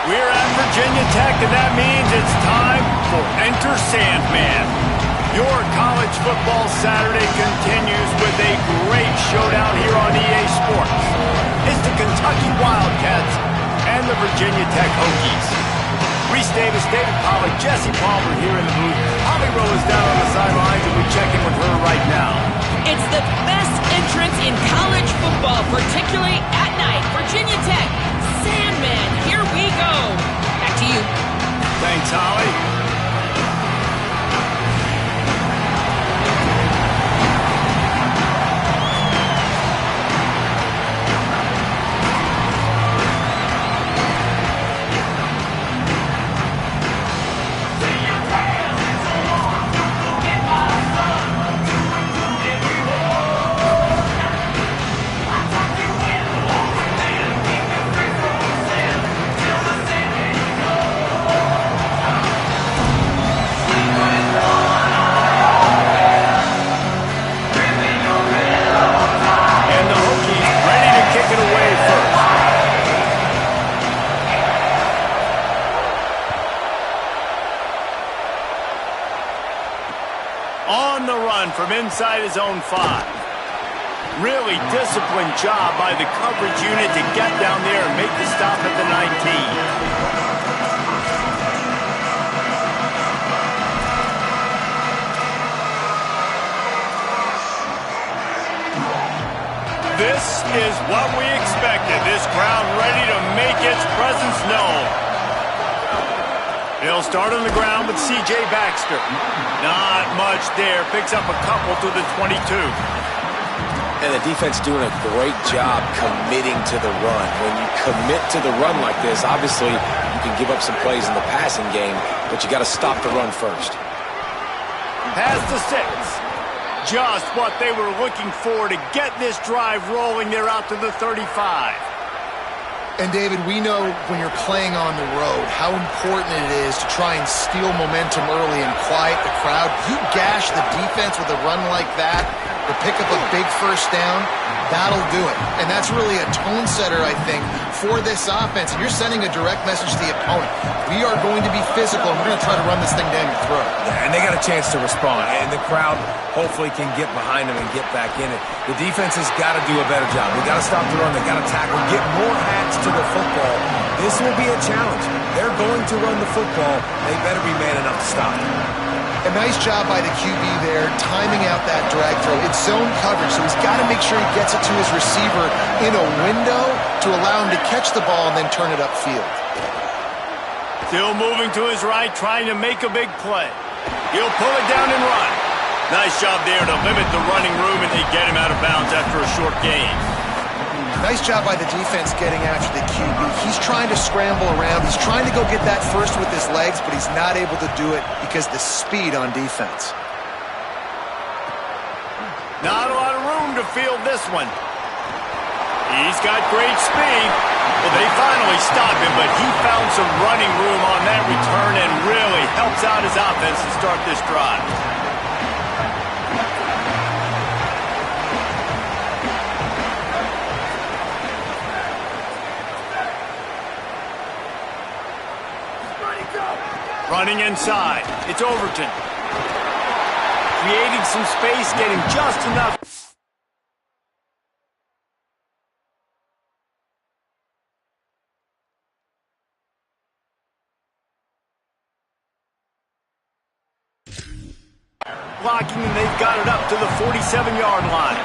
We're at Virginia Tech, and that means it's time for Enter Sandman. Your college football Saturday continues with a great showdown here on EA Sports. It's the Kentucky Wildcats and the Virginia Tech Hokies. Reese Davis, David Pollack, Jesse Palmer here in the booth. Holly Rowe is down on the sidelines, and we check in with her right now. It's the best entrance in college football, particularly at night. Virginia Tech, Sandman, here we go. Back to you. Thanks, Holly. On the run from inside his own 5. Really disciplined job by the coverage unit to get down there and make the stop at the 19. This is what we expected. This crowd ready to make its presence known. He'll start on the ground with C.J. Baxter. Not much there. Picks up a couple to the 22. And the defense doing a great job committing to the run. When you commit to the run like this, obviously you can give up some plays in the passing game, but you got to stop the run first. Pass to 6. Just what they were looking for to get this drive rolling. They're out to the 35. And, David, we know when you're playing on the road how important it is to try and steal momentum early and quiet the crowd. You gash the defense with a run like that to pick up a big first down, that'll do it. And that's really a tone setter, I think, for this offense. And you're sending a direct message to the opponent. We are going to be physical, and we're going to try to run this thing down your throat. Yeah, and they got a chance to respond. And the crowd hopefully can get behind them and get back in it. The defense has got to do a better job. They got to stop the run. They got to tackle, get more hats to the football. This will be a challenge. They're going to run the football. They better be man enough to stop it. A nice job by the QB there, timing out that drag throw. It's zone coverage, so he's got to make sure he gets it to his receiver in a window to allow him to catch the ball and then turn it upfield. Still moving to his right, trying to make a big play. He'll pull it down and run. Nice job there to limit the running room, and they get him out of bounds after a short gain. Nice job by the defense getting after the QB. He's trying to scramble around. He's trying to go get that first with his legs, but he's not able to do it because the speed on defense. Not a lot of room to field this one. He's got great speed. Well, they finally stopped him, but he found some running room on that return and really helps out his offense to start this drive. Running inside. It's Overton. Creating some space, getting just enough. Blocking, and they've got it up to the 47-yard line.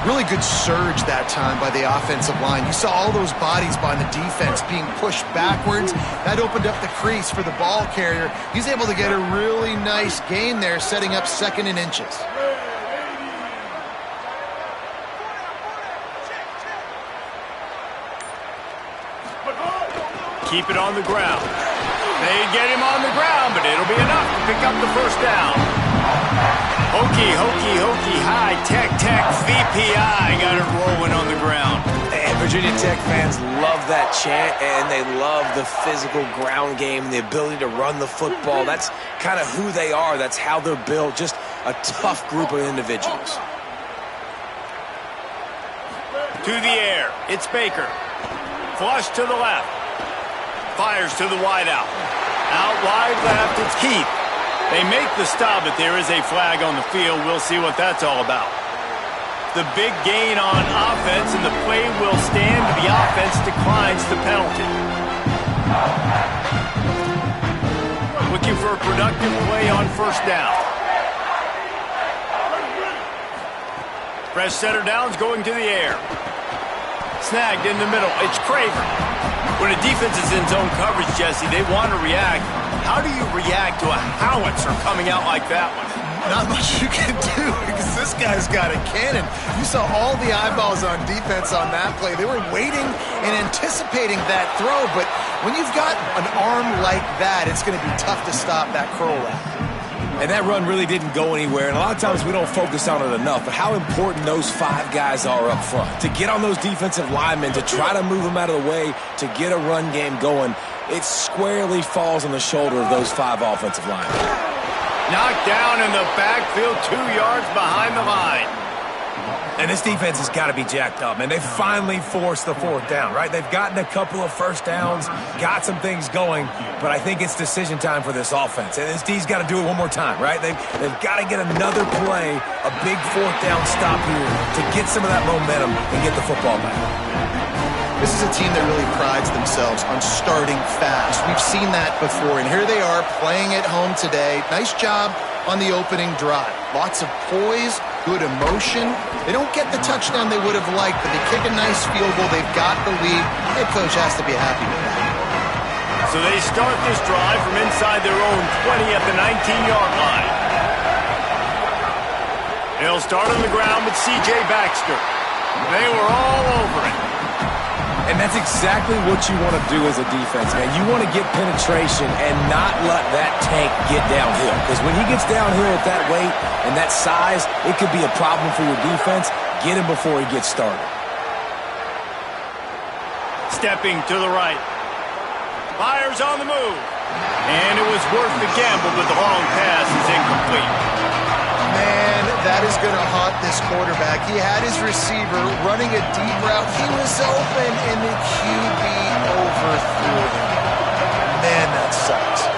Really good surge that time by the offensive line. You saw all those bodies by the defense being pushed backwards. That opened up the crease for the ball carrier. He's able to get a really nice gain there, setting up 2nd and inches. Keep it on the ground. They get him on the ground, but it'll be enough to pick up the first down. Hokie, high, tech, VPI, got it rolling on the ground. And Virginia Tech fans love that chant, and they love the physical ground game and the ability to run the football. That's kind of who they are. That's how they're built. Just a tough group of individuals. To the air, it's Baker. Flush to the left. Fires to the wideout. Out wide left, it's Keith. They make the stop, but there is a flag on the field. We'll see what that's all about. The big gain on offense, and the play will stand. The offense declines the penalty. Looking for a productive play on first down. Fresh setter downs going to the air. Snagged in the middle. It's Craver. When a defense is in zone coverage, Jesse, they want to react. How do you react to a howitzer coming out like that one? Not much you can do because this guy's got a cannon. You saw all the eyeballs on defense on that play. They were waiting and anticipating that throw, but when you've got an arm like that, it's going to be tough to stop that curl route. And that run really didn't go anywhere, and a lot of times we don't focus on it enough, but how important those 5 guys are up front. To get on those defensive linemen, to try to move them out of the way, to get a run game going, it squarely falls on the shoulder of those 5 offensive linemen. Knocked down in the backfield, 2 yards behind the line. And this defense has got to be jacked up, man. They finally forced the 4th down, right? They've gotten a couple of first downs, got some things going, but I think it's decision time for this offense. And this D's got to do it one more time, right? They've got to get another play, a big 4th down stop here to get some of that momentum and get the football back. This is a team that really prides themselves on starting fast. We've seen that before, and here they are playing at home today. Nice job on the opening drive. Lots of poise, good emotion. They don't get the touchdown they would have liked, but they kick a nice field goal. They've got the lead. Head coach has to be happy with that. So they start this drive from inside their own 20 at the 19-yard line. They'll start on the ground with C.J. Baxter. They were all over it. And that's exactly what you want to do as a defense, man. You want to get penetration and not let that tank get downhill. Because when he gets downhill at that weight and that size, it could be a problem for your defense. Get him before he gets started. Stepping to the right. Fires on the move. And it was worth the gamble, but the long pass is incomplete. Man, that is going to haunt this quarterback. He had his receiver running a deep route. He was open, and the QB overthrew him. Man, that sucks.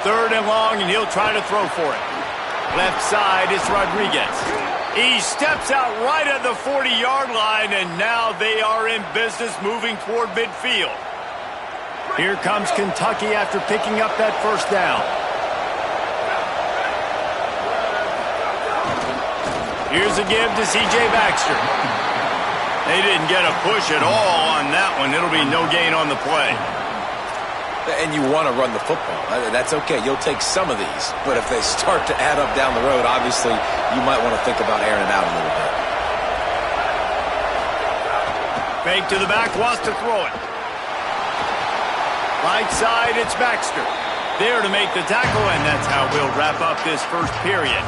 3rd and long, and he'll try to throw for it. Left side is Rodriguez. He steps out right at the 40-yard line, and now they are in business moving toward midfield. Here comes Kentucky after picking up that first down. Here's a give to C.J. Baxter. They didn't get a push at all on that one. It'll be no gain on the play. And you want to run the football. That's okay. You'll take some of these. But if they start to add up down the road, obviously, you might want to think about airing it out a little bit. Fake to the back, wants to throw it. Right side, it's Baxter. There to make the tackle, and that's how we'll wrap up this first period.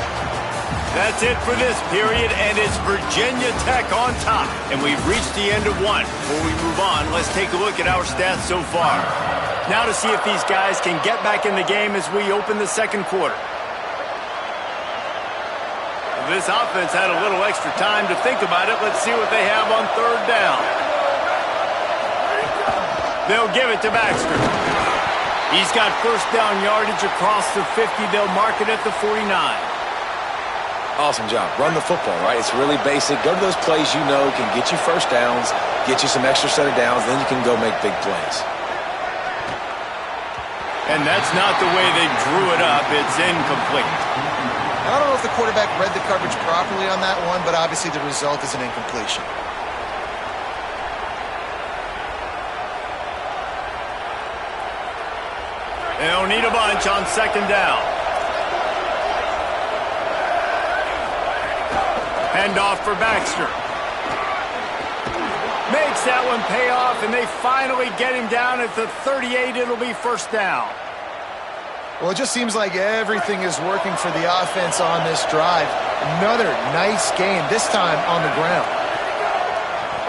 That's it for this period, and it's Virginia Tech on top. And we've reached the end of one. Before we move on, let's take a look at our stats so far. Now to see if these guys can get back in the game as we open the second quarter. This offense had a little extra time to think about it. Let's see what they have on 3rd down. They'll give it to Baxter. He's got first down yardage across the 50. They'll mark it at the 49. Awesome job. Run the football, right? It's really basic. Go to those plays you know can get you first downs, get you some extra set of downs, then you can go make big plays. And that's not the way they drew it up. It's incomplete. I don't know if the quarterback read the coverage properly on that one, but obviously the result is an incompletion. They'll need a bunch on 2nd down. Handoff for Baxter. Makes that one pay off, and they finally get him down at the 38. It'll be first down. Well, it just seems like everything is working for the offense on this drive. Another nice game, this time on the ground.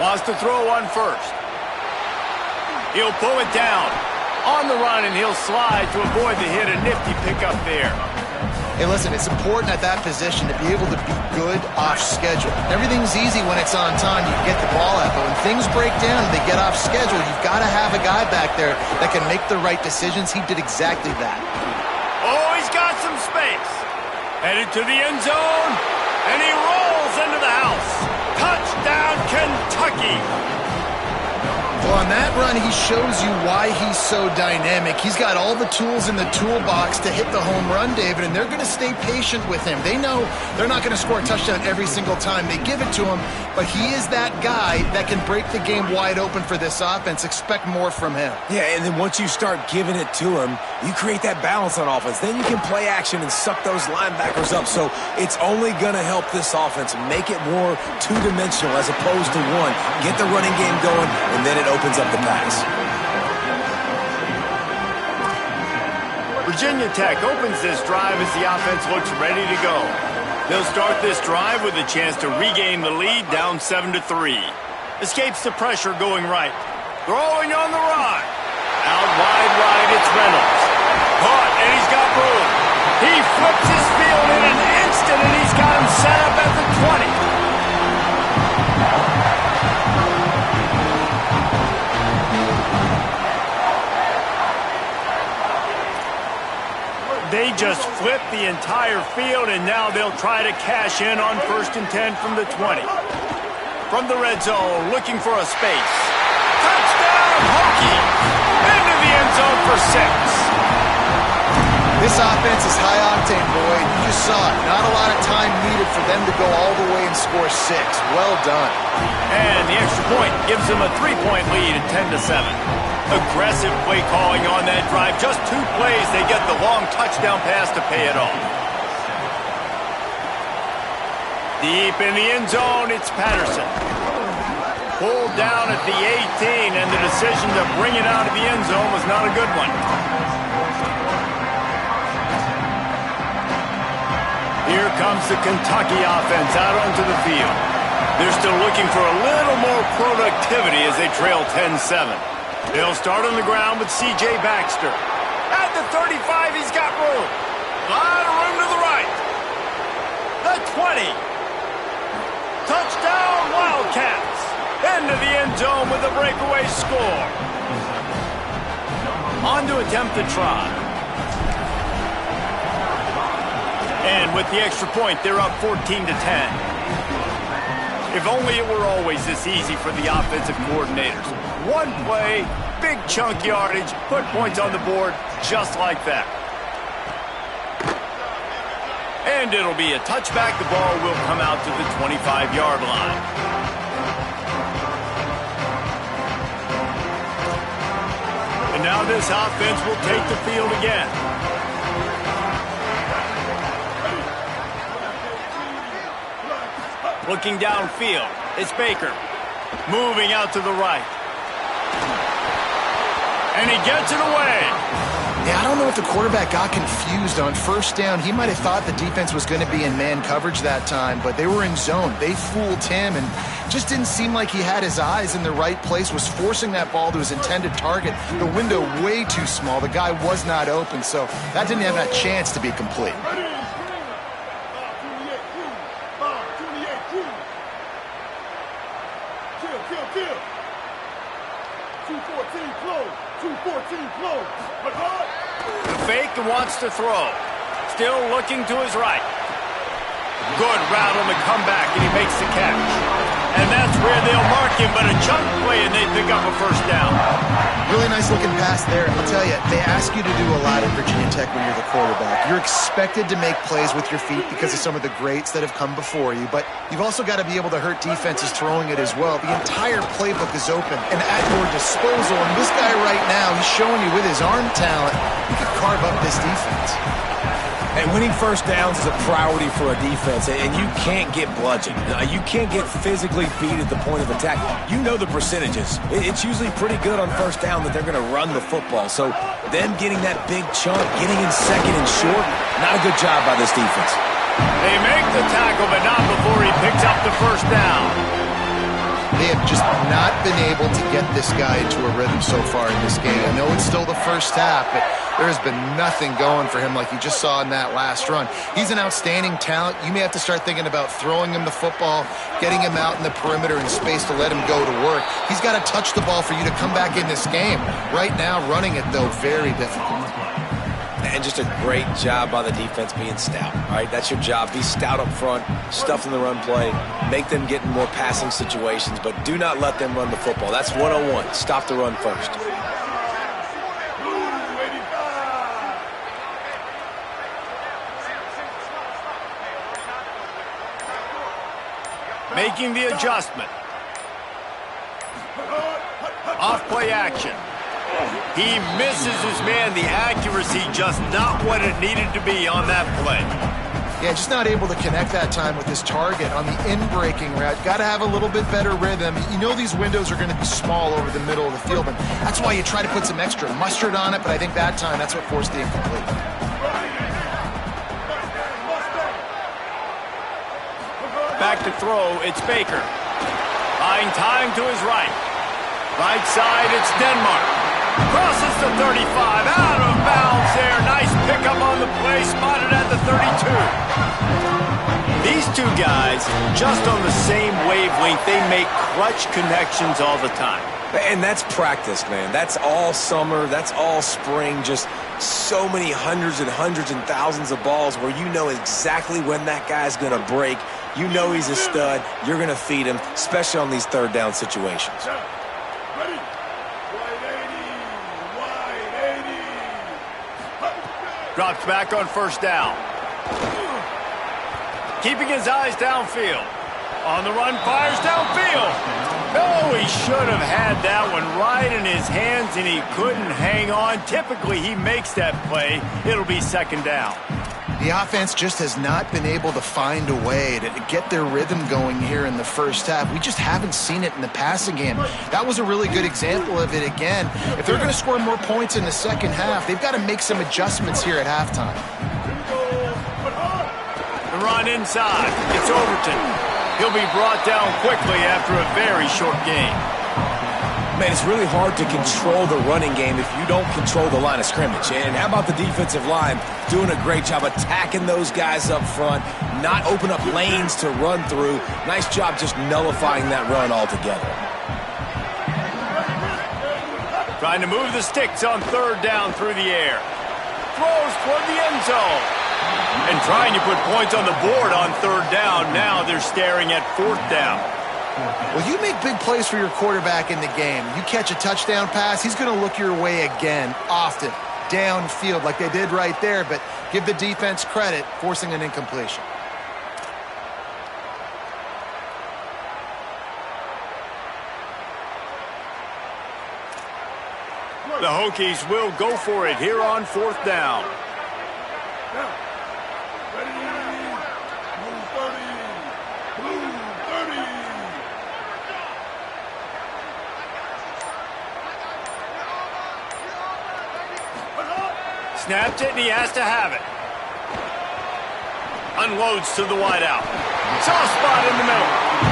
Wants to throw on first. He'll pull it down. On the run, and he'll slide to avoid the hit. A nifty pickup there. Hey, listen, it's important at that position to be able to be good off schedule. Everything's easy when it's on time. You get the ball out. But when things break down and they get off schedule, you've got to have a guy back there that can make the right decisions. He did exactly that. Oh, he's got some space. Headed to the end zone, and he rolls into the house. Touchdown, Kentucky. Well, on that run, he shows you why he's so dynamic. He's got all the tools in the toolbox to hit the home run, David, and they're going to stay patient with him. They know they're not going to score a touchdown every single time they give it to him, but he is that guy that can break the game wide open for this offense. Expect more from him. Yeah, and then once you start giving it to him, you create that balance on offense. Then you can play action and suck those linebackers up. So it's only going to help this offense make it more two-dimensional as opposed to one. Get the running game going, and then it opens up the pass. Virginia Tech opens this drive as the offense looks ready to go. They'll start this drive with a chance to regain the lead, down 7-3. Escapes the pressure going right. Throwing on the run. Out wide right, it's Reynolds. Caught, and he's got room. He flips his field in an instant, and he's got him set up at the 20. They just flipped the entire field, and now they'll try to cash in on 1st and 10 from the 20. From the red zone, looking for a space. Touchdown, Hokies! Into the end zone for 6. This offense is high octane, boy. You just saw it. Not a lot of time needed for them to go all the way and score 6. Well done. And the extra point gives them a 3-point lead at 10-7. Aggressive play calling on that drive. Just 2 plays, they get the long touchdown pass to pay it off. Deep in the end zone, it's Patterson. Pulled down at the 18, and the decision to bring it out of the end zone was not a good one. Here comes the Kentucky offense out onto the field. They're still looking for a little more productivity as they trail 10-7. They'll start on the ground with C.J. Baxter. At the 35, he's got room. A lot of room to the right. The 20. Touchdown, Wildcats. Into the end zone with a breakaway score. On to attempt the try. And with the extra point, they're up 14-10. If only it were always this easy for the offensive coordinators. One play, big chunk yardage, put points on the board just like that. And it'll be a touchback. The ball will come out to the 25-yard line. And now this offense will take the field again. Looking downfield, it's Baker. Moving out to the right. And he gets it away. Yeah, I don't know if the quarterback got confused on 1st down. He might have thought the defense was going to be in man coverage that time, but they were in zone. They fooled him and just didn't seem like he had his eyes in the right place, was forcing that ball to his intended target. The window way too small. The guy was not open, so that didn't have that chance to be complete. The fake wants to throw. Still looking to his right. Good route on the comeback, and he makes the catch. And that's where they'll mark him, but a chunk play, and they pick up a 1st down. Really nice looking pass there. I'll tell you, they ask you to do a lot at Virginia Tech when you're the quarterback. You're expected to make plays with your feet because of some of the greats that have come before you, but you've also got to be able to hurt defenses throwing it as well. The entire playbook is open and at your disposal, and this guy right now, he's showing you with his arm talent, he could carve up this defense. And winning 1st downs is a priority for a defense, and you can't get bludgeoned. You can't get physically beat at the point of attack. You know the percentages. It's usually pretty good on 1st down that they're going to run the football. So them getting that big chunk, getting in 2nd and short, not a good job by this defense. They make the tackle, but not before he picks up the 1st down. They have just not been able to get this guy into a rhythm so far in this game. I know it's still the first half, but there has been nothing going for him like you just saw in that last run. He's an outstanding talent. You may have to start thinking about throwing him the football, getting him out in the perimeter in space to let him go to work. He's got to touch the ball for you to come back in this game. Right now, running it, though, very difficult. And just a great job by the defense being stout, all right? That's your job. Be stout up front, stuff in the run play, make them get in more passing situations, but do not let them run the football. That's 101. Stop the run first. Making the adjustment. Off-play action. He misses his man. The accuracy just not what it needed to be on that play. Yeah, just not able to connect that time with his target on the in-breaking route. Got to have a little bit better rhythm. You know these windows are going to be small over the middle of the field, and that's why you try to put some extra mustard on it, but I think that time that's what forced the incomplete. Back to throw, it's Baker. Buying time to his right. Right side, it's Denmark. Crosses the 35, out of bounds there. Nice pickup on the play, spotted at the 32. These two guys, just on the same wavelength, they make clutch connections all the time. And that's practice, man. That's all summer. That's all spring. Just so many hundreds and thousands of balls where you know exactly when that guy's going to break. You know he's a stud. You're going to feed him, especially on these third down situations. Drops back on first down. Keeping his eyes downfield. On the run, fires downfield. Oh, he should have had that one right in his hands, and he couldn't hang on. Typically, he makes that play. It'll be second down. The offense just has not been able to find a way to get their rhythm going here in the first half. We just haven't seen it in the passing game. That was a really good example of it again. If they're going to score more points in the second half, they've got to make some adjustments here at halftime. The run inside. It's Overton. He'll be brought down quickly after a very short game. Man, it's really hard to control the running game if you don't control the line of scrimmage. And how about the defensive line doing a great job attacking those guys up front, not open up lanes to run through. Nice job just nullifying that run altogether. Trying to move the sticks on third down through the air. Throws toward the end zone. And trying to put points on the board on third down. Now they're staring at fourth down. Well, you make big plays for your quarterback in the game. You catch a touchdown pass, he's going to look your way again, often, downfield like they did right there, but give the defense credit, forcing an incompletion. The Hokies will go for it here on fourth down. Snapped it, and he has to have it. Unloads to the wideout. Soft spot in the middle.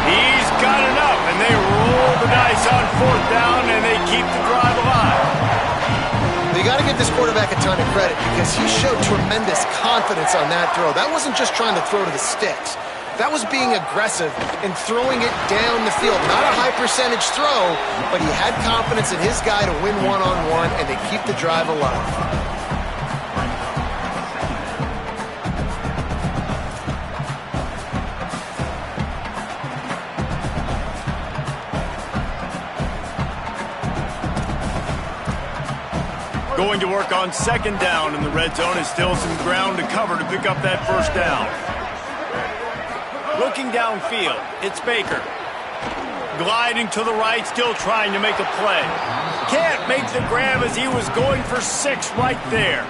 He's got enough, and they roll the dice on fourth down, and they keep the drive alive. You got to give this quarterback a ton of credit because he showed tremendous confidence on that throw. That wasn't just trying to throw to the sticks. That was being aggressive and throwing it down the field. Not a high percentage throw, but he had confidence in his guy to win one-on-one, and they keep the drive alive. Going to work on second down in the red zone, and still some ground to cover to pick up that first down. Looking downfield, it's Baker. Gliding to the right, still trying to make a play. Can't make the grab as he was going for 6 right there.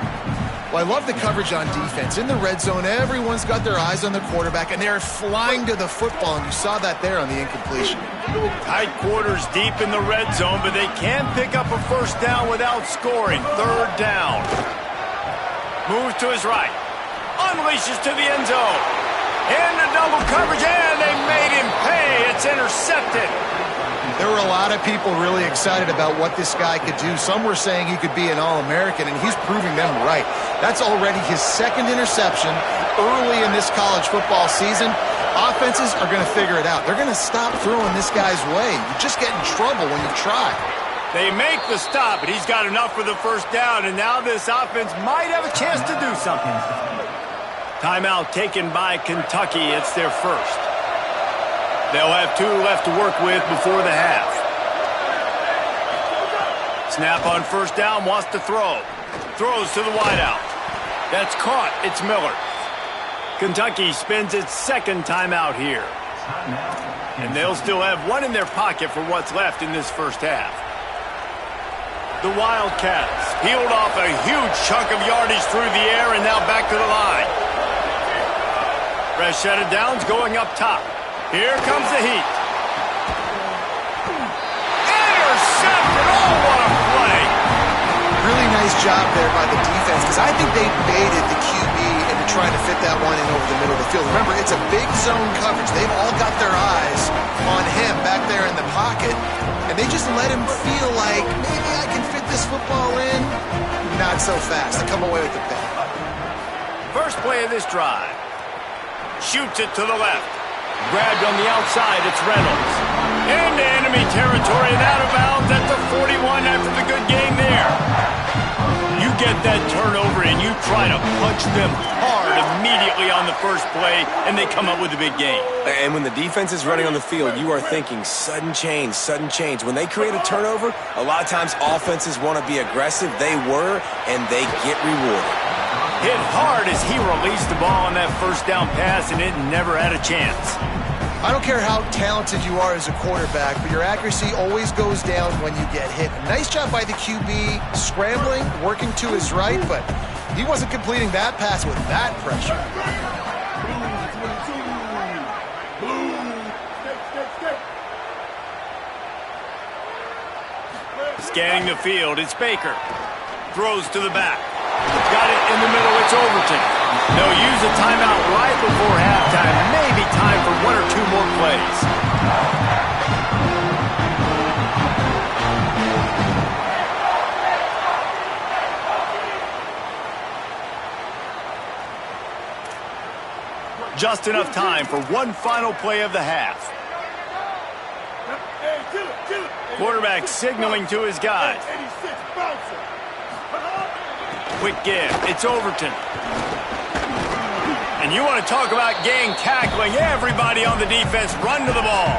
Well, I love the coverage on defense. In the red zone, everyone's got their eyes on the quarterback, and they're flying to the football, and you saw that there on the incompletion. Tight quarters deep in the red zone, but they can pick up a first down without scoring. Third down. Moves to his right. Unleashes to the end zone. Into double coverage, and they made him pay. It's intercepted. There were a lot of people really excited about what this guy could do. Some were saying he could be an All-American, and he's proving them right. That's already his second interception early in this college football season. Offenses are going to figure it out. They're going to stop throwing this guy's way. You just get in trouble when you try. They make the stop, and he's got enough for the first down, and now this offense might have a chance to do something. Timeout taken by Kentucky. It's their first. They'll have 2 left to work with before the half. Snap on first down, wants to throw. Throws to the wideout. That's caught. It's Miller. Kentucky spends its second timeout here. And they'll still have 1 in their pocket for what's left in this first half. The Wildcats peeled off a huge chunk of yardage through the air and now back to the line. Fresh set of downs going up top. Here comes the heat. Intercepted! Oh, what a play! Really nice job there by the defense, because I think they baited the QB into trying to fit that one in over the middle of the field. Remember, it's a big zone coverage. They've all got their eyes on him back there in the pocket, and they just let him feel like, maybe I can fit this football in. Not so fast. They come away with the pick. First play of this drive. Shoots it to the left. Grabbed on the outside, it's Reynolds. Into enemy territory and out of bounds at the 41 after the good game there. You get that turnover and you try to punch them hard immediately on the first play, and they come up with a big game. And when the defense is running on the field, you are thinking sudden change, sudden change. When they create a turnover, a lot of times offenses want to be aggressive. They were, and they get rewarded. Hit hard as he released the ball on that first down pass, and it never had a chance. I don't care how talented you are as a quarterback, but your accuracy always goes down when you get hit. Nice job by the QB, scrambling, working to his right, but he wasn't completing that pass with that pressure. Scanning the field, it's Baker. Throws to the back. Got it in the middle, it's Overton. They'll use a timeout right before halftime. Maybe time for 1 or 2 more plays. Just enough time for one final play of the half. Quarterback signaling to his guys. Quick give. It's Overton. And you want to talk about gang tackling. Everybody on the defense run to the ball.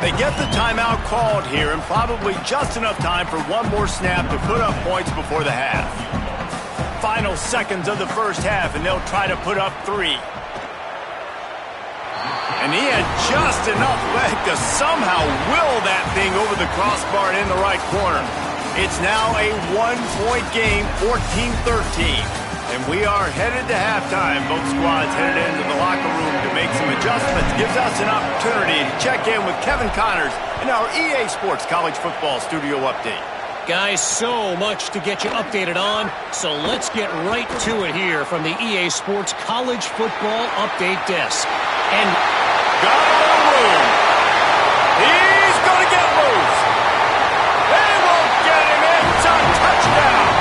They get the timeout called here and probably just enough time for 1 more snap to put up points before the half. Final seconds of the first half, and they'll try to put up 3. And he had just enough leg to somehow will that thing over the crossbar and in the right corner. It's now a 1-point game, 14-13. And we are headed to halftime. Both squads headed into the locker room to make some adjustments. Gives us an opportunity to check in with Kevin Connors in our EA Sports College Football Studio Update. Guys, so much to get you updated on, so let's get right to it here from the EA Sports College Football Update Desk. And got a little room. He's going to get loose. They won't get him. It's a touchdown.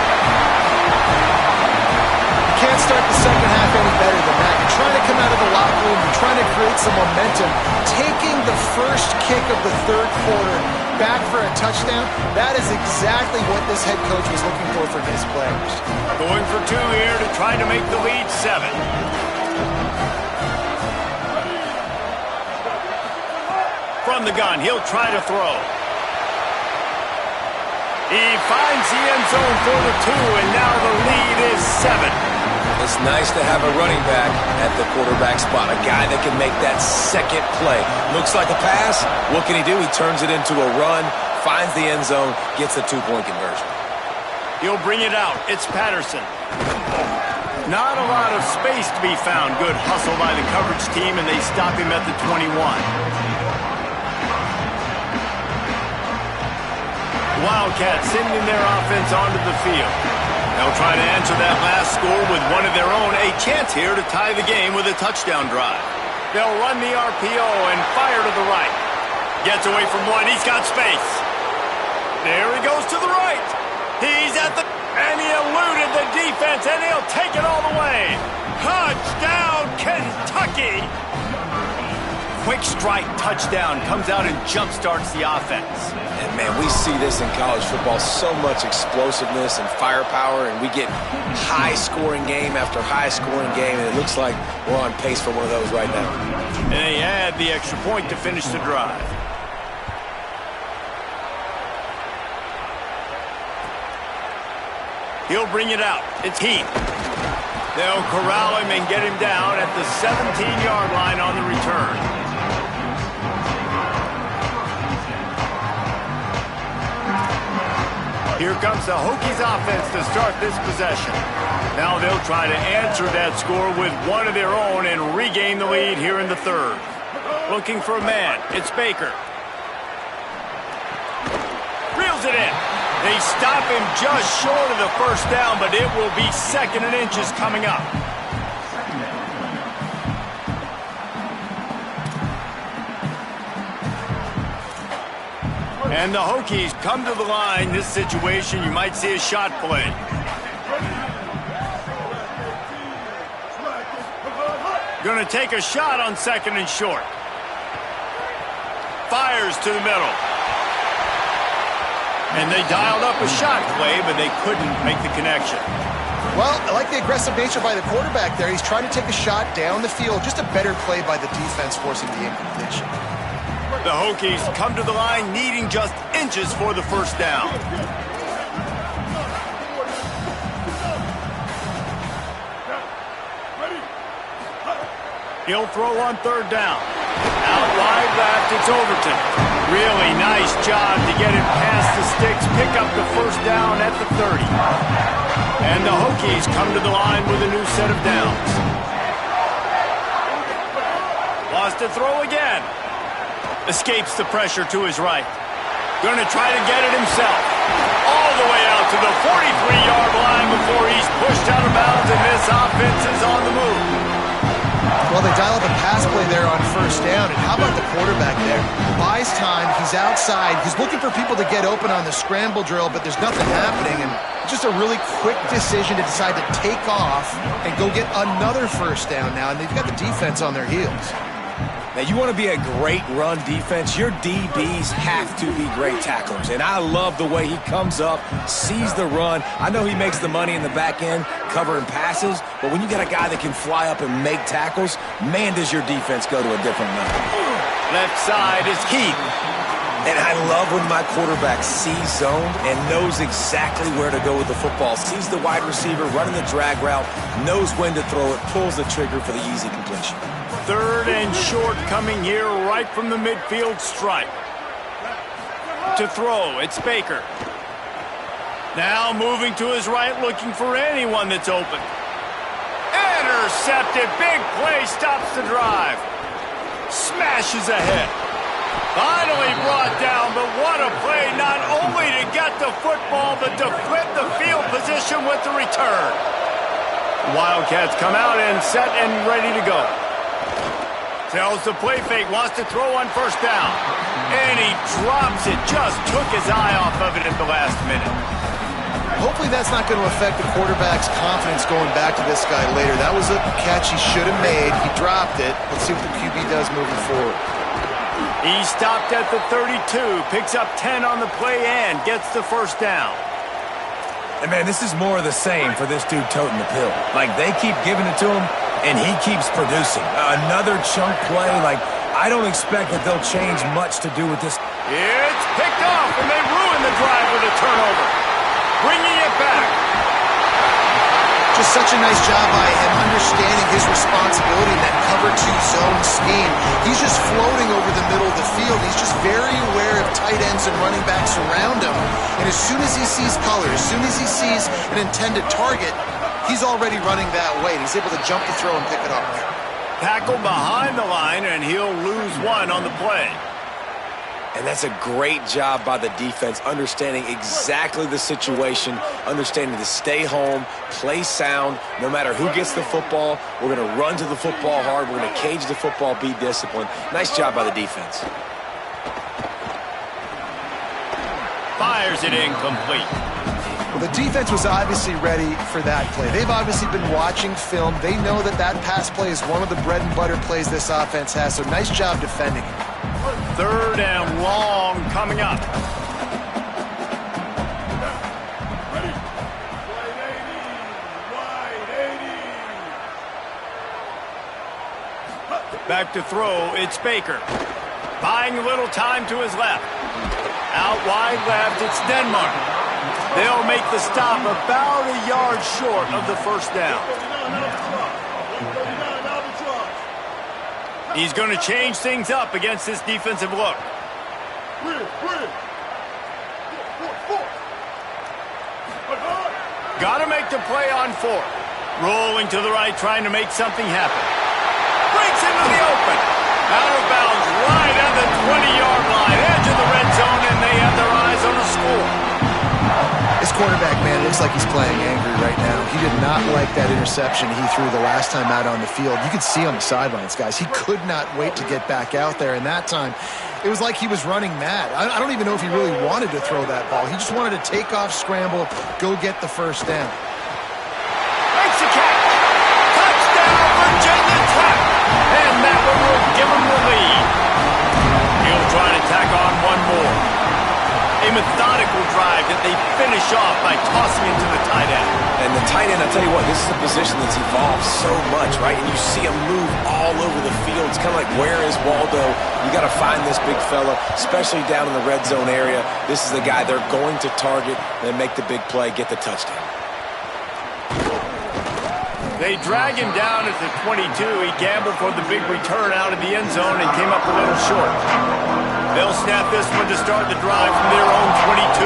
You can't start the second half any better than that. You're trying to come out of the locker room. You're trying to create some momentum. Taking the first kick of the third quarter back for a touchdown, that is exactly what this head coach was looking for from his players. Going for 2 here to try to make the lead 7. From the gun, he'll try to throw. He finds the end zone for the 2, and now the lead is 7. It's nice to have a running back at the quarterback spot, a guy that can make that second play. Looks like a pass. What can he do? He turns it into a run, finds the end zone, gets a 2-point conversion. He'll bring it out. It's Patterson. Not a lot of space to be found. Good hustle by the coverage team, and they stop him at the 21. Wildcats sending their offense onto the field. They'll try to answer that last score with one of their own. A chance here to tie the game with a touchdown drive. They'll run the RPO and fire to the right. Gets away from one. He's got space. There he goes to the right. He's at the... And he eluded the defense, and he'll take it all the way. Touchdown, Kentucky! Quick strike touchdown comes out and jump-starts the offense. And, man, we see this in college football, so much explosiveness and firepower, and we get high-scoring game after high-scoring game, and it looks like we're on pace for one of those right now. And they add the extra point to finish the drive. He'll bring it out. It's Heath. They'll corral him and get him down at the 17-yard line on the return. Here comes the Hokies offense to start this possession. Now they'll try to answer that score with one of their own and regain the lead here in the third. Looking for a man. It's Baker. Reels it in. They stop him just short of the first down, but it will be 2nd and inches coming up. And the Hokies come to the line. This situation, you might see a shot play. Going to take a shot on 2nd and short. Fires to the middle. And they dialed up a shot play, but they couldn't make the connection. Well, I like the aggressive nature by the quarterback there. He's trying to take a shot down the field. Just a better play by the defense forcing the incompletion. The Hokies come to the line needing just inches for the first down. He'll throw on 3rd down. Out wide left, it's Overton. Really nice job to get him past the sticks, pick up the first down at the 30. And the Hokies come to the line with a new set of downs. Wants to throw again. Escapes the pressure to his right. Going to try to get it himself. All the way out to the 43-yard line before he's pushed out of bounds, and this offense is on the move. Well, they dial up a pass play there on 1st down, and how about the quarterback there? Buys time, he's outside, he's looking for people to get open on the scramble drill, but there's nothing happening, and just a really quick decision to decide to take off and go get another 1st down now, and they've got the defense on their heels. Now, you want to be a great run defense, your DBs have to be great tacklers. And I love the way he comes up, sees the run. I know he makes the money in the back end covering passes, but when you got a guy that can fly up and make tackles, man, does your defense go to a different level. Left side is Heath. And I love when my quarterback sees zoned and knows exactly where to go with the football. Sees the wide receiver running the drag route, knows when to throw it, pulls the trigger for the easy completion. 3rd and short coming here right from the midfield stripe. To throw, it's Baker. Now moving to his right, looking for anyone that's open. Intercepted, big play, stops the drive. Smashes ahead. Finally brought down, but what a play, not only to get the football, but to flip the field position with the return. Wildcats come out and set and ready to go. Tells the play fake, wants to throw on 1st down. And he drops it, just took his eye off of it at the last minute. Hopefully that's not going to affect the quarterback's confidence going back to this guy later. That was a catch he should have made. He dropped it. Let's see what the QB does moving forward. He stopped at the 32, picks up 10 on the play and gets the 1st down. And, man, this is more of the same for this dude toting the pill. Like, they keep giving it to him, and he keeps producing. Another chunk play, like, I don't expect that they'll change much to do with this. It's picked off, and they ruin the drive with a turnover. Bringing it back. Just such a nice job by him understanding his responsibility in that cover 2 zone scheme. He's just floating over the middle of the field. He's just very aware of tight ends and running backs around him. And as soon as he sees color, as soon as he sees an intended target, he's already running that way. And he's able to jump the throw and pick it off. Tackle behind the line, and he'll lose 1 on the play. And that's a great job by the defense, understanding exactly the situation, understanding to stay home, play sound, no matter who gets the football. We're going to run to the football hard. We're going to cage the football, be disciplined. Nice job by the defense. fires it incomplete. Well, the defense was obviously ready for that play. They've obviously been watching film. They know that that pass play is one of the bread and butter plays this offense has, so nice job defending it. 3rd and long coming up. Back to throw, it's Baker. Buying a little time to his left. Out wide left, it's Denmark. They'll make the stop about a yard short of the first down. He's going to change things up against this defensive look. Got to make the play on 4th. Rolling to the right, trying to make something happen. Breaks into the open. Out of bounds, right at the 20-yard line, edge of the red zone, and they have their eyes on the score. This quarterback, man, looks like he's playing angry right now. He did not like that interception he threw the last time out on the field. You could see on the sidelines, guys. He could not wait to get back out there, and that time, it was like he was running mad. I don't even know if he really wanted to throw that ball. He just wanted to take off, scramble, go get the first down. Makes the catch. Touchdown, Virginia Tech. And that one will give him the lead. He'll try to tack on one more. A methodical drive that they finish off by tossing into the tight end. And the tight end, I'll tell you what, this is a position that's evolved so much, right? And you see him move all over the field. It's kind of like, where is Waldo? You got to find this big fella, especially down in the red zone area. This is the guy they're going to target and make the big play, get the touchdown. They drag him down at the 22. He gambled for the big return out of the end zone and came up a little short. They'll snap this one to start the drive from their own 22.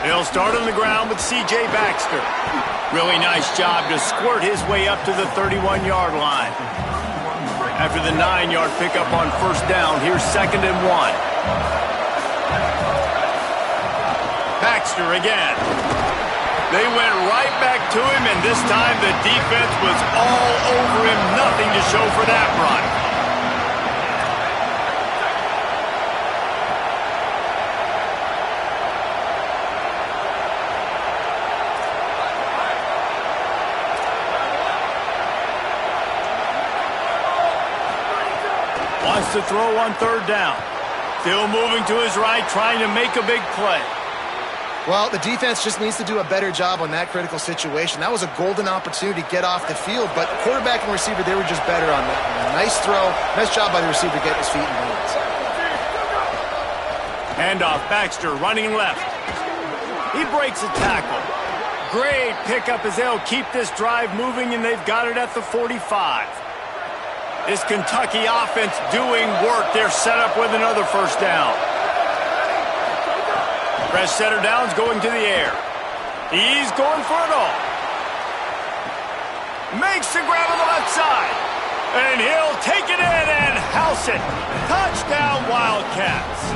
They'll start on the ground with C.J. Baxter. Really nice job to squirt his way up to the 31-yard line. After the 9-yard pickup on first down, here's 2nd and 1. Baxter again. They went right back to him, and this time the defense was all over him. Nothing to show for that run. Wants to throw on 3rd down. Still moving to his right, trying to make a big play. Well, the defense just needs to do a better job on that critical situation. That was a golden opportunity to get off the field, but quarterback and receiver, they were just better on that. Nice throw. Nice job by the receiver getting his feet in bounds. Handoff, Baxter running left. He breaks a tackle. Great pickup as they'll keep this drive moving, and they've got it at the 45. This Kentucky offense doing work. They're set up with another first down. Press center downs going to the air. He's going for it all. Makes the grab on the left side. And he'll take it in and house it. Touchdown, Wildcats.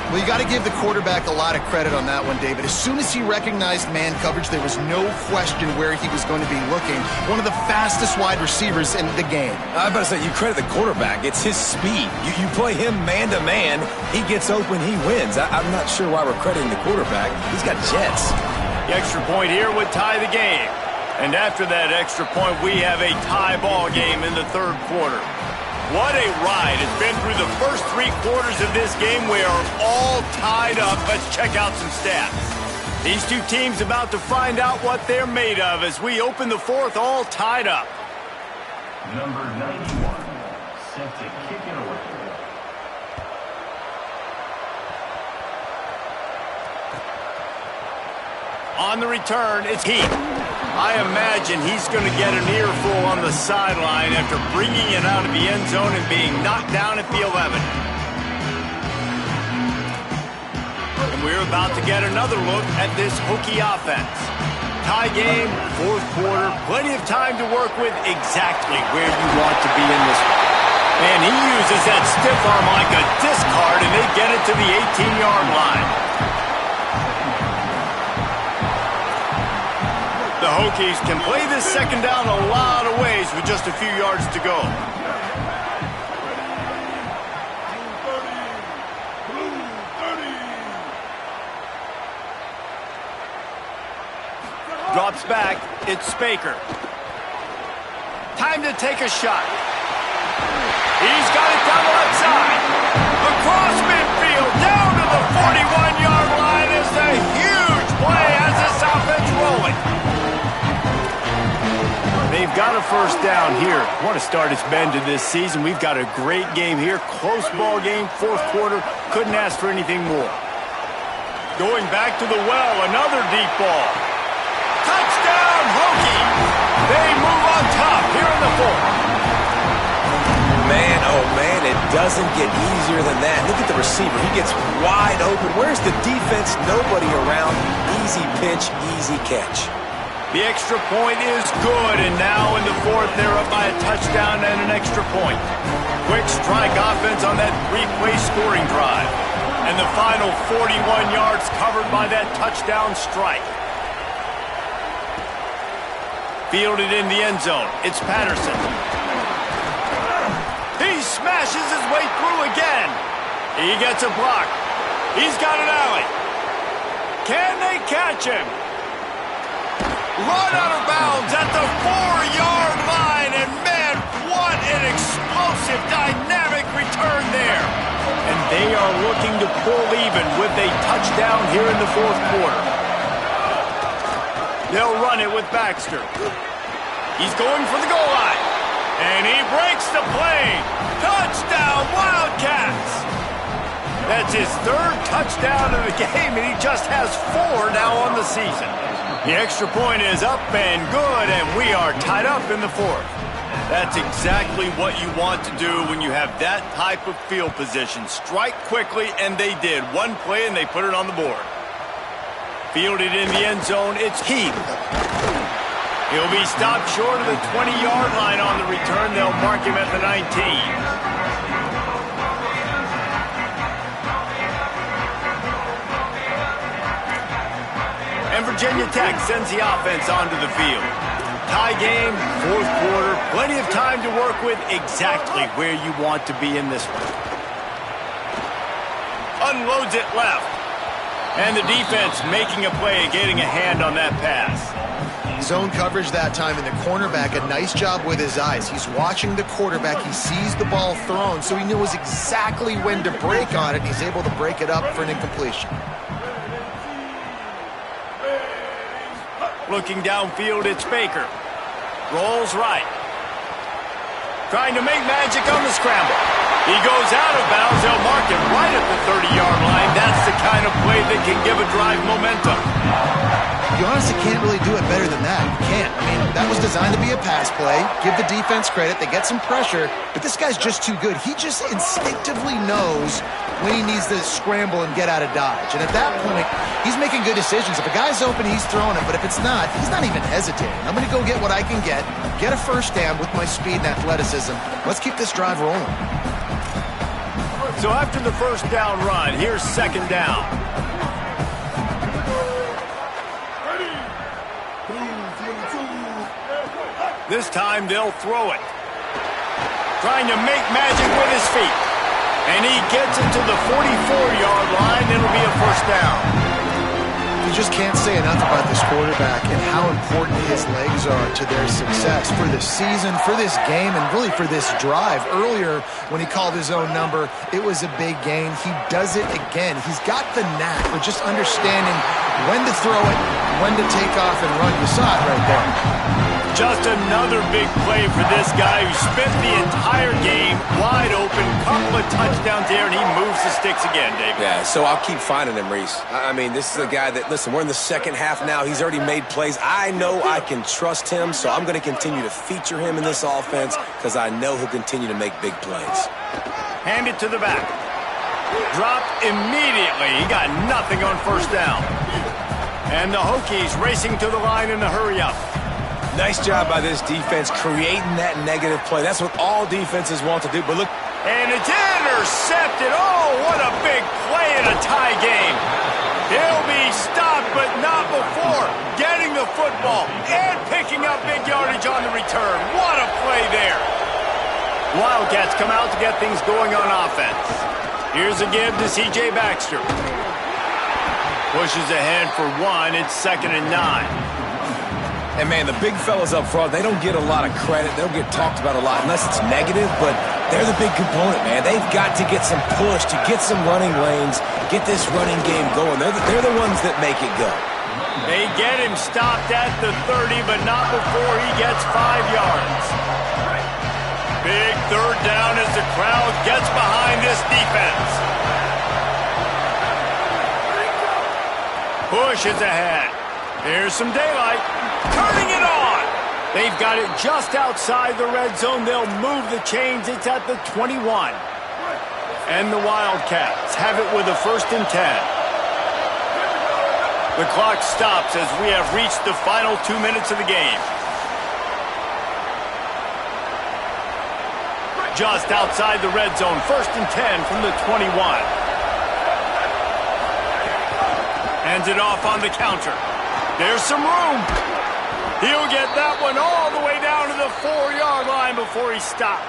Well, you got to give the quarterback a lot of credit on that one, David. As soon as he recognized man coverage, there was no question where he was going to be looking. One of the fastest wide receivers in the game. I was about to say, you credit the quarterback. It's his speed. You play him man-to-man, he gets open, he wins. I'm not sure why we're crediting the quarterback. He's got jets. The extra point here would tie the game. And after that extra point, we have a tie ball game in the 3rd quarter. What a ride. It's been through the first 3 quarters of this game. We are all tied up. Let's check out some stats. These two teams about to find out what they're made of as we open the 4th all tied up. Number 91, set to kick it away. On the return, it's Heath. I imagine he's going to get an earful on the sideline after bringing it out of the end zone and being knocked down at the 11. And we're about to get another look at this Hokie offense. Tie game, 4th quarter, plenty of time to work with, exactly where you want to be in this one. And he uses that stiff arm like a discard, and they get it to the 18-yard line. The Hokies can play this 2nd down a lot of ways with just a few yards to go. Drops back. It's Spaker. Time to take a shot. He's got it down the left side. Across midfield, down to the 41-yard line is a huge play as this offense rolling. They've got a first down here. What a start it's been to this season. We've got a great game here. Close ball game, fourth quarter. Couldn't ask for anything more. Going back to the well, another deep ball. Touchdown, Hokies! They move on top here in the fourth. Man, oh man, it doesn't get easier than that. Look at the receiver. He gets wide open. Where's the defense? Nobody around. Easy pitch, easy catch. The extra point is good, and now in the fourth, they're up by a touchdown and an extra point. Quick strike offense on that three-play scoring drive. And the final 41 yards covered by that touchdown strike. Fielded in the end zone. It's Patterson. He smashes his way through again. He gets a block. He's got an alley. Can they catch him? Run out of bounds at the 4-yard line, and man, what an explosive, dynamic return there. And they are looking to pull even with a touchdown here in the fourth quarter. They'll run it with Baxter. He's going for the goal line, and he breaks the play. Touchdown, Wildcats! That's his third touchdown of the game, and he just has 4 now on the season. The extra point is up and good, and we are tied up in the fourth. That's exactly what you want to do when you have that type of field position. Strike quickly, and they did. One play, and they put it on the board. Fielded in the end zone, it's Heath. He'll be stopped short of the 20-yard line on the return. They'll mark him at the 19. And Virginia Tech sends the offense onto the field. Tie game, fourth quarter, plenty of time to work with, exactly where you want to be in this one. Unloads it left. And the defense making a play, getting a hand on that pass. Zone coverage that time, and the cornerback, a nice job with his eyes. He's watching the quarterback. He sees the ball thrown, so he knows exactly when to break on it. He's able to break it up for an incompletion. Looking downfield, it's Baker. Rolls right. Trying to make magic on the scramble. He goes out of bounds. They'll mark him right at the 30-yard line. That's the kind of play that can give a drive momentum. You honestly can't really do it better than that. You can't. I mean, that was designed to be a pass play. Give the defense credit. They get some pressure, but this guy's just too good. He just instinctively knows when he needs to scramble and get out of dodge. And at that point, he's making good decisions. If a guy's open, he's throwing it. But if it's not, he's not even hesitating. I'm going to go get what I can get a first down with my speed and athleticism. Let's keep this drive rolling. So after the first down run, here's second down. This time they'll throw it. Trying to make magic with his feet. And he gets it to the 44-yard line. It'll be a first down. You just can't say enough about this quarterback and how important his legs are to their success for this season, for this game, and really for this drive. Earlier, when he called his own number, it was a big gain. He does it again. He's got the knack for just understanding when to throw it, when to take off and run. You saw it right there. Just another big play for this guy who spent the entire game wide open. Couple of touchdowns there, and he moves the sticks again, David. Yeah, so I'll keep finding him, Reese. I mean, this is a guy that, listen, we're in the second half now. He's already made plays. I know I can trust him, so I'm going to continue to feature him in this offense because I know he'll continue to make big plays. Hand it to the back. Dropped immediately. He got nothing on first down. And the Hokies racing to the line in a hurry-up. Nice job by this defense creating that negative play. That's what all defenses want to do. But look. And it's intercepted. Oh, what a big play in a tie game. He'll be stopped, but not before getting the football and picking up big yardage on the return. What a play there. Wildcats come out to get things going on offense. Here's a give to C.J. Baxter. Pushes ahead for one. It's 2nd and 9. And, man, the big fellas up front, they don't get a lot of credit. They don't get talked about a lot unless it's negative, but they're the big component, man. They've got to get some push, to get some running lanes, get this running game going. They're the ones that make it go. They get him stopped at the 30, but not before he gets 5 yards. Big third down as the crowd gets behind this defense. Push is ahead. Here's some daylight. Turning it on. They've got it just outside the red zone. They'll move the chains. It's at the 21. And the Wildcats have it with a 1st and 10. The clock stops as we have reached the final 2 minutes of the game. Just outside the red zone. 1st and 10 from the 21. Hands it off on the counter. There's some room. He'll get that one all the way down to the 4-yard line before he stopped.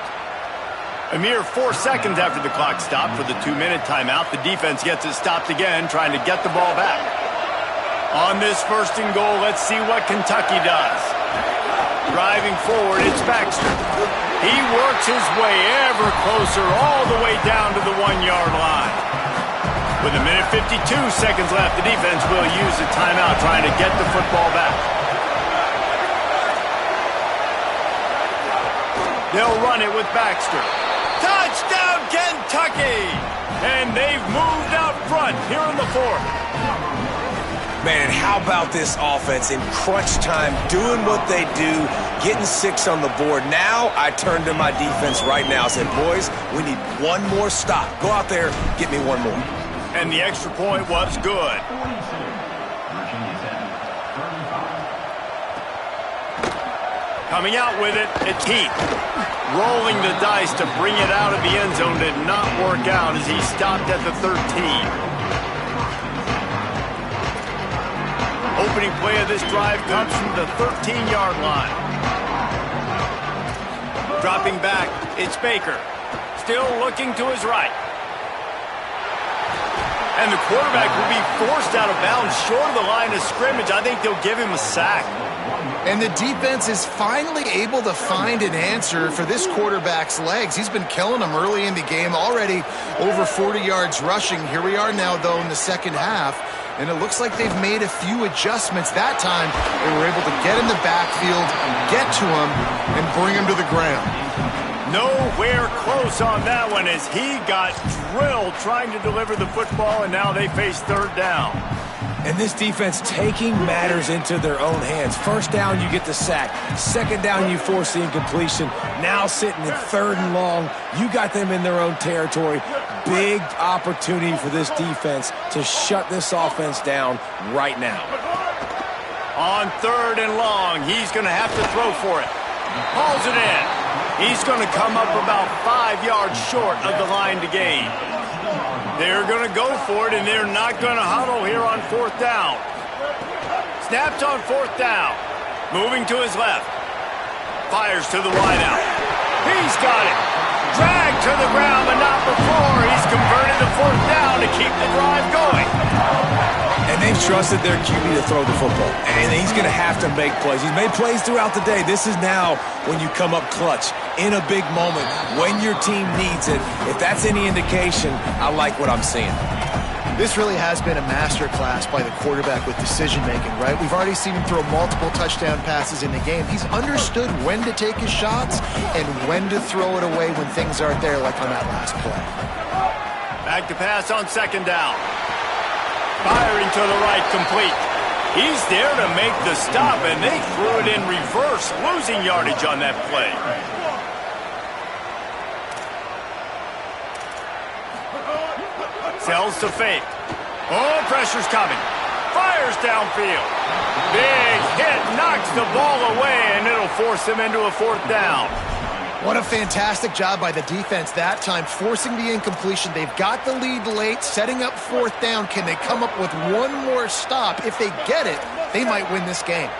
A mere 4 seconds after the clock stopped for the 2-minute timeout, the defense gets it stopped again, trying to get the ball back. On this 1st and goal, let's see what Kentucky does. Driving forward, it's Baxter. He works his way ever closer all the way down to the 1-yard line. With a minute 52 seconds left, the defense will use a timeout trying to get the football back. They'll run it with Baxter. Touchdown, Kentucky! And they've moved out front here in the 4th. Man, and how about this offense in crunch time, doing what they do, getting 6 on the board. Now I turn to my defense right now and say, boys, we need one more stop. Go out there, get me one more. And the extra point was good. Coming out with it, it's Heath. Rolling the dice to bring it out of the end zone did not work out as he stopped at the 13. Opening play of this drive comes from the 13-yard line. Dropping back, it's Baker. Still looking to his right. And the quarterback will be forced out of bounds short of the line of scrimmage. I think they'll give him a sack. And the defense is finally able to find an answer for this quarterback's legs. He's been killing them early in the game, already over 40 yards rushing. Here we are now, though, in the second half. And it looks like they've made a few adjustments. That time, they were able to get in the backfield, get to him, and bring him to the ground. Nowhere close on that one as he got drilled trying to deliver the football, and now they face 3rd down. And this defense taking matters into their own hands. 1st down, you get the sack. 2nd down, you force the incompletion. Now sitting in 3rd and long, you got them in their own territory. Big opportunity for this defense to shut this offense down right now. On 3rd and long, he's going to have to throw for it. Hauls it in. He's going to come up about 5 yards short of the line to gain. They're going to go for it, and they're not going to huddle here on 4th down. Snaps on 4th down. Moving to his left. Fires to the wideout. He's got it. Dragged to the ground, but not before. He's converted the 4th down to keep the drive going. And they've trusted their QB to throw the football. And he's going to have to make plays. He's made plays throughout the day. This is now when you come up clutch in a big moment when your team needs it. If that's any indication, I like what I'm seeing. This really has been a masterclass by the quarterback with decision-making, right? We've already seen him throw multiple touchdown passes in the game. He's understood when to take his shots and when to throw it away when things aren't there, like on that last play. Back to pass on 2nd down. Firing to the right, complete. He's there to make the stop, and they threw it in reverse, losing yardage on that play. Sells to fake. Oh, pressure's coming. Fires downfield. Big hit, knocks the ball away, and it'll force him into a 4th down. What a fantastic job by the defense that time, forcing the incompletion. They've got the lead late, setting up 4th down. Can they come up with one more stop? If they get it, they might win this game.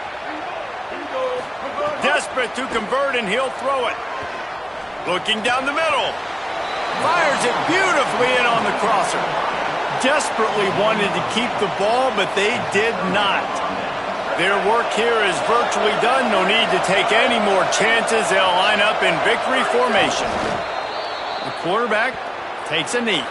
Desperate to convert, and he'll throw it. Looking down the middle. Fires it beautifully in on the crosser. Desperately wanted to keep the ball, but they did not. Their work here is virtually done. No need to take any more chances. They'll line up in victory formation. The quarterback takes a knee.